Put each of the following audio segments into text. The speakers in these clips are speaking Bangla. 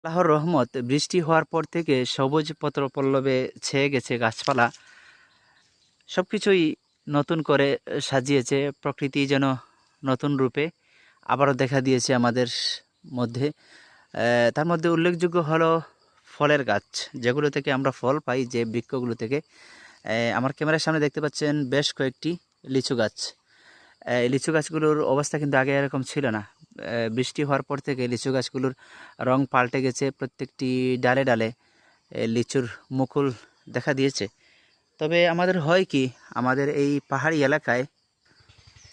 আল্লাহর রহমত, বৃষ্টি হওয়ার পর থেকে সবুজ পত্রপল্লবে ছেয়ে গেছে গাছপালা। সব কিছুই নতুন করে সাজিয়েছে। প্রকৃতি যেন নতুন রূপে আবারও দেখা দিয়েছে আমাদের মধ্যে। তার মধ্যে উল্লেখযোগ্য হলো ফলের গাছ, যেগুলো থেকে আমরা ফল পাই, যে বৃক্ষগুলো থেকে। আমার ক্যামেরার সামনে দেখতে পাচ্ছেন বেশ কয়েকটি লিচু গাছ। এই লিচু গাছগুলোর অবস্থা কিন্তু আগে এরকম ছিল না। বৃষ্টি হওয়ার পর থেকে লিচু গাছগুলোর রং পাল্টে গেছে। প্রত্যেকটি ডালে ডালে লিচুর মুকুল দেখা দিয়েছে। তবে আমাদের হয় কি, আমাদের এই পাহাড়ি এলাকায়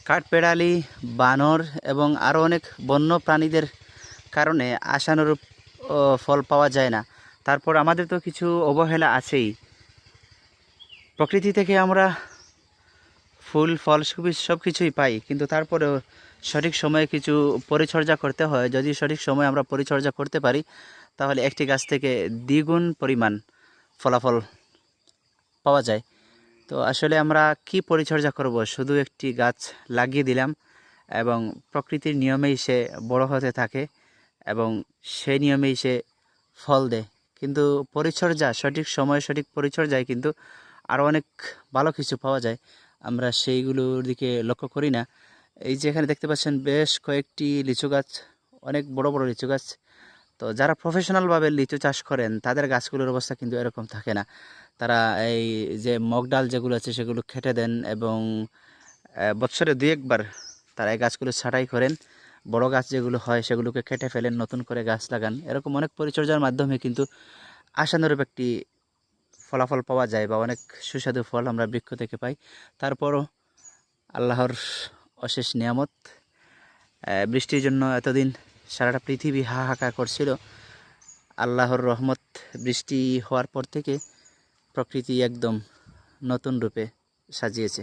কাঠবেড়ালি, বানর এবং আরও অনেক বন্য প্রাণীদের কারণে আশানুরূপ ফল পাওয়া যায় না। তারপর আমাদের তো কিছু অবহেলা আছেই। প্রকৃতি থেকে আমরা ফুল ফল সব কিছুই পাই, কিন্তু তারপরেও সঠিক সময়ে কিছু পরিচর্যা করতে হয়। যদি সঠিক সময়ে আমরা পরিচর্যা করতে পারি, তাহলে একটি গাছ থেকে দ্বিগুণ পরিমাণ ফলাফল পাওয়া যায়। তো আসলে আমরা কি পরিচর্যা করব? শুধু একটি গাছ লাগিয়ে দিলাম এবং প্রকৃতির নিয়মেই সে বড় হতে থাকে এবং সেই নিয়মেই সে ফল দেয়। কিন্তু পরিচর্যা, সঠিক সময়ে সঠিক পরিচর্যায় কিন্তু আরও অনেক ভালো কিছু পাওয়া যায়। আমরা সেইগুলোর দিকে লক্ষ্য করি না। এই যে এখানে দেখতে পাচ্ছেন বেশ কয়েকটি লিচু গাছ, অনেক বড় বড় লিচু গাছ। তো যারা প্রফেশনালভাবে লিচু চাষ করেন, তাদের গাছগুলোর অবস্থা কিন্তু এরকম থাকে না। তারা এই যে মগ ডাল যেগুলো আছে সেগুলো কেটে দেন এবং বছরে দুই একবার তারা এই গাছগুলো ছাঁটাই করেন। বড় গাছ যেগুলো হয় সেগুলোকে কেটে ফেলেন, নতুন করে গাছ লাগান। এরকম অনেক পরিচর্যার মাধ্যমে কিন্তু আশানুরূপ একটি ফলাফল পাওয়া যায় বা অনেক সুস্বাদু ফল আমরা বৃক্ষ থেকে পাই। তারপরও আল্লাহর অশেষ নিয়ামত। বৃষ্টির জন্য এতদিন সারাটা পৃথিবী হাহাকার করছিল। আল্লাহর রহমত, বৃষ্টি হওয়ার পর থেকে প্রকৃতি একদম নতুন রূপে সাজিয়েছে।